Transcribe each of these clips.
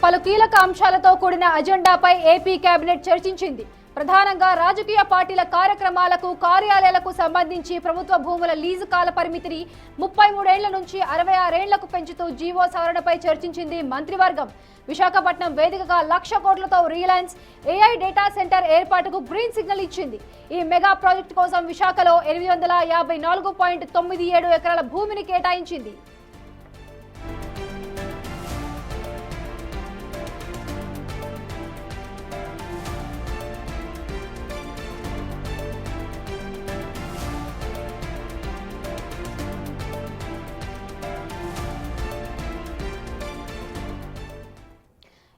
పలు కీలక అంశాలతో కూడిన అజెండాపై ఏపీ కేబినెట్ చర్చించింది. ప్రధానంగా రాజకీయ పార్టీల కార్యక్రమాలకు, కార్యాలయాలకు సంబంధించి ప్రభుత్వ భూముల లీజు కాల పరిమితిని 33 ఏళ్ల నుంచి 66 ఏళ్లకు పెంచుతూ జీవో సవరణపై చర్చించింది మంత్రివర్గం. విశాఖపట్నం వేదికగా 1,00,000 కోట్లతో రిలయన్స్ AI డేటా సెంటర్ ఏర్పాటుకు గ్రీన్ సిగ్నల్ ఇచ్చింది. ఈ మెగా ప్రాజెక్టు కోసం విశాఖలో 854.97 ఎకరాల భూమిని కేటాయించింది.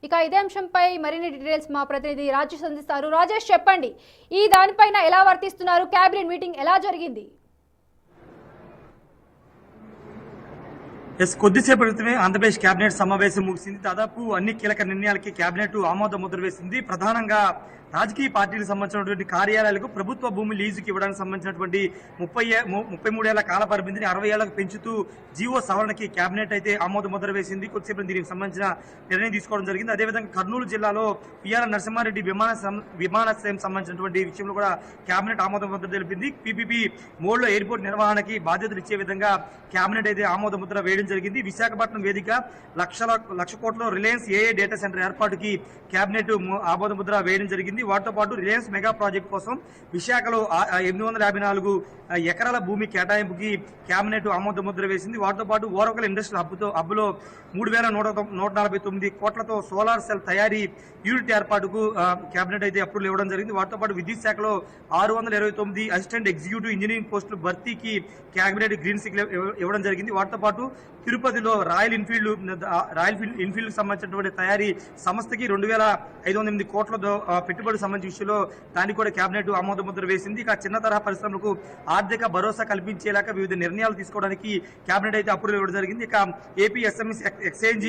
ఇక ఇదే అంశంపై మరిన్ని డీటెయిల్స్ మా ప్రతినిధి రాజేష్ అందిస్తారు. రాజేష్, చెప్పండి, ఈ దానిపైన ఎలా వర్తిస్తున్నారు? కేబినెట్ మీటింగ్ ఎలా జరిగింది? కొద్దిసేపటి క్రితమే ఆంధ్రప్రదేశ్ కేబినెట్ సమావేశం ముగిసింది. దాదాపు అన్ని కీలక నిర్ణయాలకి కేబినెట్ ఆమోద ముద్ర వేసింది. ప్రధానంగా రాజకీయ పార్టీలకు సంబంధించినటువంటి కార్యాలయాలకు ప్రభుత్వ భూమి లీజుకి ఇవ్వడానికి సంబంధించినటువంటి 33 ఏళ్ల కాల పరిమితిని 60 ఏళ్లకు పెంచుతూ జీవో సవరణకి కేబినెట్ అయితే ఆమోద ముద్ర వేసింది. కొద్దిసేపు దీనికి సంబంధించిన నిర్ణయం తీసుకోవడం జరిగింది. అదేవిధంగా కర్నూలు జిల్లాలో పిఆర్ నరసింహారెడ్డి విమానాశ్రయం సంబంధించినటువంటి విషయంలో కూడా కేబినెట్ ఆమోద ముద్ర తెలిపింది. పీపీపీ మోడ్లో ఎయిర్పోర్ట్ నిర్వహణకి బాధ్యతలు ఇచ్చే విధంగా కేబినెట్ అయితే ఆమోద ముద్ర వేయడం జరిగింది. విశాఖపట్నం వేదిక 1,00,000 కోట్ల రిలయన్స్ AI డేటా సెంటర్ ఏర్పాటుకి కేబినెట్ ఆమోద ముద్ర వేయడం జరిగింది. వాటితో పాటు రిలయన్స్ మెగా ప్రాజెక్ట్ కోసం విశాఖలో 854 ఎకరాల భూమి కేటాయింపుకి కేబినెట్ ఆమోద ముద్ర వేసింది. వాటితో పాటు ఓరకల్ ఇండస్ట్రియల్ హబ్లో 3,149 కోట్లతో సోలార్ సెల్ తయారీ యూనిట్ ఏర్పాటుకు కేబినెట్ అయితే అప్రూవల్ ఇవ్వడం జరిగింది. వాటితో పాటు విద్యుత్ శాఖలో 629 అసిస్టెంట్ ఎగ్జిక్యూటివ్ ఇంజనీరింగ్ పోస్టుల భర్తీకి కేబినెట్ గ్రీన్ సిగ్నల్ ఇవ్వడం జరిగింది. వాటితో పాటు తిరుపతిలో రాయల్ ఎన్ఫీల్డ్ సంబంధించినటువంటి తయారీ సంస్థకి 2,508 కోట్లతో పెట్టుబడి సంబంధించిన విషయంలో దానికి కూడా కేబినెట్ ఆమోద ముద్ర వేసింది. ఇక చిన్న తరహా పరిశ్రమలకు ఆర్థిక భరోసా కల్పించేలాగా వివిధ నిర్ణయాలు తీసుకోవడానికి కేబినెట్ అయితే అప్రూవల్ ఇవ్వడం జరిగింది. ఇక ఏపీ ఎస్ఎంఈ ఎక్స్చేంజ్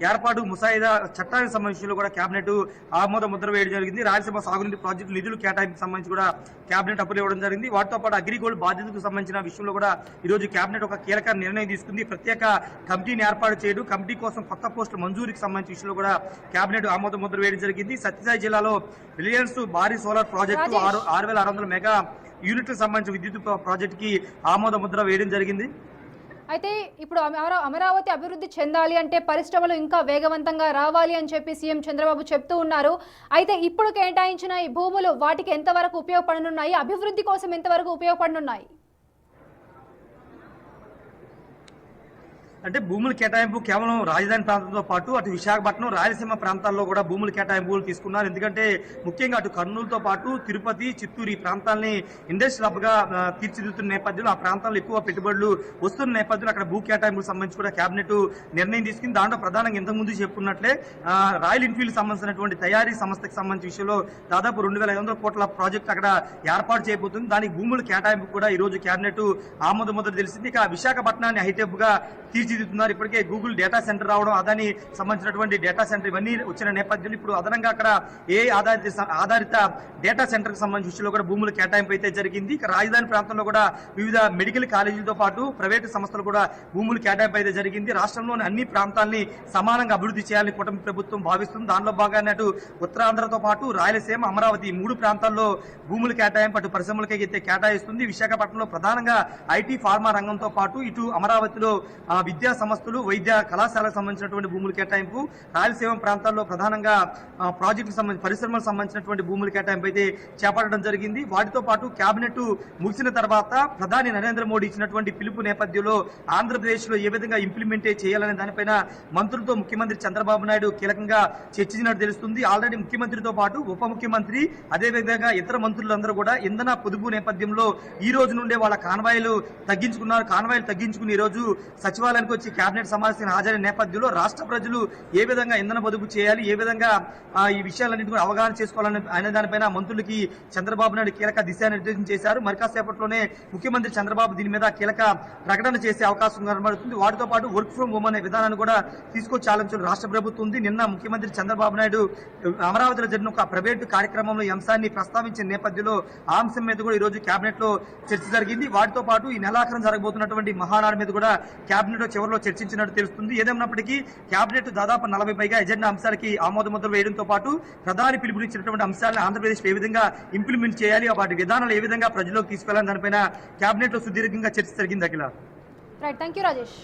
ఏర్పాటు ముసాయిదా చట్టానికి సంబంధించిన కూడా కేబినెట్ ఆమోద ముద్ర వేయడం జరిగింది. రాయలసీమ సాగునీటి ప్రాజెక్టు నిధులు కేటాయింపుకు సంబంధించి కూడా కేబినెట్ అప్రూవల్ ఇవ్వడం జరిగింది. వాటితో పాటు అగ్రిగోల్డ్ బాధ్యతకు సంబంధించిన విషయంలో కూడా ఈ రోజు కేబినెట్ ఒక కీలక నిర్ణయం తీసుకుంది. ప్రత్యేక కమిటీని ఏర్పాటు చేయడం, కమిటీ కోసం కొత్త పోస్టుల మంజూరికి సంబంధించిన విషయంలో కూడా కేబినెట్ ఆమోద ముద్ర వేయడం జరిగింది. సత్యసాయి జిల్లాలో రిలయన్స్ భారీ సోలార్ ప్రాజెక్టు 6,600 మెగా యూనిట్లకు సంబంధించిన విద్యుత్ ప్రాజెక్టుకి ఆమోద ముద్ర వేయడం జరిగింది. అయితే ఇప్పుడు అమరావతి అభివృద్ధి చెందాలి అంటే పరిశ్రమలు ఇంకా వేగవంతంగా రావాలి అని చెప్పి సీఎం చంద్రబాబు చెప్తూ ఉన్నారు. అయితే ఇప్పుడు కేటాయించిన ఈ భూములు వాటికి ఎంతవరకు ఉపయోగపడనున్నాయి? అభివృద్ధి కోసం ఎంతవరకు ఉపయోగపడనున్నాయి? అంటే భూముల కేటాయింపు కేవలం రాజధాని ప్రాంతంతో పాటు అటు విశాఖపట్నం, రాయలసీమ ప్రాంతాల్లో కూడా భూముల కేటాయింపులు తీసుకున్నారు. ఎందుకంటే ముఖ్యంగా అటు కర్నూలుతో పాటు తిరుపతి, చిత్తూరు ఈ ప్రాంతాలని ఇండస్ట్రియల్ హబ్గా తీర్చిదిద్దుతున్న నేపథ్యంలో ఆ ప్రాంతాల్లో ఎక్కువ పెట్టుబడులు వస్తున్న నేపథ్యంలో అక్కడ భూ కేటాయింపులకు సంబంధించి కూడా కేబినెట్ నిర్ణయం తీసుకుంది. దాంట్లో ప్రధానంగా ఇంతకుముందు చెప్పుకున్నట్లే రాయల్ ఎన్ఫీల్డ్ సంబంధించినటువంటి తయారీ సంస్థకు సంబంధించిన విషయంలో దాదాపు 2,500 కోట్ల ప్రాజెక్టు అక్కడ ఏర్పాటు చేయబోతుంది. దానికి భూముల కేటాయింపు కూడా ఈ రోజు కేబినెట్ ఆమోద ముద్ర తెలిసింది. ఇక విశాఖపట్నాన్ని హైటెక్ గా తీర్చిదిద్దుతున్నారు. ఇప్పటికే గూగుల్ డేటా సెంటర్ రావడం, అదాని సంబంధించినటువంటి డేటా సెంటర్ ఇవన్నీ వచ్చిన నేపథ్యంలో ఇప్పుడు అదనంగా అక్కడ AI ఆధారిత డేటా సెంటర్ కి సంబంధించిన విషయంలో కూడా భూముల కేటాయింపు అయితే జరిగింది. ఇక రాజధాని ప్రాంతంలో కూడా వివిధ మెడికల్ కాలేజీలతో పాటు ప్రైవేటు సంస్థలు కూడా భూముల కేటాయింపు అయితే జరిగింది. రాష్ట్రంలోని అన్ని ప్రాంతాలని సమానంగా అభివృద్ధి చేయాలని కూటమి ప్రభుత్వం భావిస్తుంది. దానిలో భాగంగా అటు ఉత్తరాంధ్రతో పాటు రాయలసీమ, అమరావతి 3 ప్రాంతాల్లో భూముల కేటాయింపు అటు పరిశ్రమలకి అయితే కేటాయిస్తుంది. విశాఖపట్నంలో ప్రధానంగా ఐటీ, ఫార్మా రంగంతో పాటు ఇటు అమరావతిలో విద్యా సంస్థలు, వైద్య కళాశాలకు సంబంధించినటువంటి భూముల కేటాయింపు, రాయలసీమ ప్రాంతాల్లో ప్రధానంగా ప్రాజెక్టులకు సంబంధించి పరిశ్రమలకు సంబంధించినటువంటి భూముల కేటాయింపు అయితే చేపట్టడం జరిగింది. వాటితో పాటు కేబినెట్ ముగిసిన తర్వాత ప్రధాని నరేంద్ర మోడీ ఇచ్చినటువంటి పిలుపు నేపథ్యంలో ఆంధ్రప్రదేశ్ లో ఏ విధంగా ఇంప్లిమెంట్ చేయాలనే దానిపైన మంత్రులతో ముఖ్యమంత్రి చంద్రబాబు నాయుడు కీలకంగా చర్చించినట్టు తెలుస్తుంది. ఆల్రెడీ ముఖ్యమంత్రితో పాటు ఉప ముఖ్యమంత్రి అదేవిధంగా ఇతర మంత్రులందరూ కూడా ఇంధన పొదుపు నేపథ్యంలో ఈ రోజు నుండే వాళ్ళ కాన్వాయిలు తగ్గించుకున్నారు. కాన్వాయిలు తగ్గించుకుని ఈ రోజు సచివాలయానికి వచ్చి కేబినెట్ సమావేశానికి హాజరైన నేపథ్యంలో రాష్ట్ర ప్రజలు ఏ విధంగా ఇంధన పొదుపు చేయాలి, ఏ విధంగా ఈ విషయాలన్నింటి కూడా అవగాహన చేసుకోవాలని అనే దానిపైన మంత్రులకి చంద్రబాబు నాయుడు కీలక దిశానిర్దేశం చేశారు. మరి కాసేపట్లోనే ముఖ్యమంత్రి చంద్రబాబు దీని మీద కీలక ప్రకటన చేసే అవకాశం కనబడుతుంది. వాటితో పాటు వర్క్ ఫ్రం హోమ్ అనే విధానాన్ని కూడా తీసుకొచ్చే ఆలోచన రాష్ట్ర ప్రభుత్వం ఉంది. నిన్న ముఖ్యమంత్రి చంద్రబాబు నాయుడు అమరావతిలో జరిగిన ఒక ప్రైవేటు కార్యక్రమంలో ఈ అంశాన్ని ప్రస్తావించిన నేపథ్యంలో ఆ అంశం మీద కూడా ఈ రోజు కేబినెట్ లో చర్చ జరిగింది. వాటితో పాటు ఈ నెలాఖరం జరగబోతున్నటువంటి మహానాడు మీద కూడా కేబినెట్ చివరిలో చర్చించినట్టు తెలుస్తుంది. ఏదేమైనప్పటికీ కేబినెట్ దాదాపు 40 పైగా ఎజెండా అంశాలకి ఆమోదముద్ర వేయడంతో పాటు ప్రధాని పిలుపునిచ్చినటువంటి అంశాలను ఆంధ్రప్రదేశ్ ఏ విధంగా ఇంప్లిమెంట్ చేయాలి, వాటి విధానాలు ఏ విధంగా ప్రజల్లోకి తీసుకెళ్లాలి దానిపైన కేబినెట్ లో సుదీర్ఘంగా చర్చ జరిగింది. Akhila. Right, thank you Rajesh.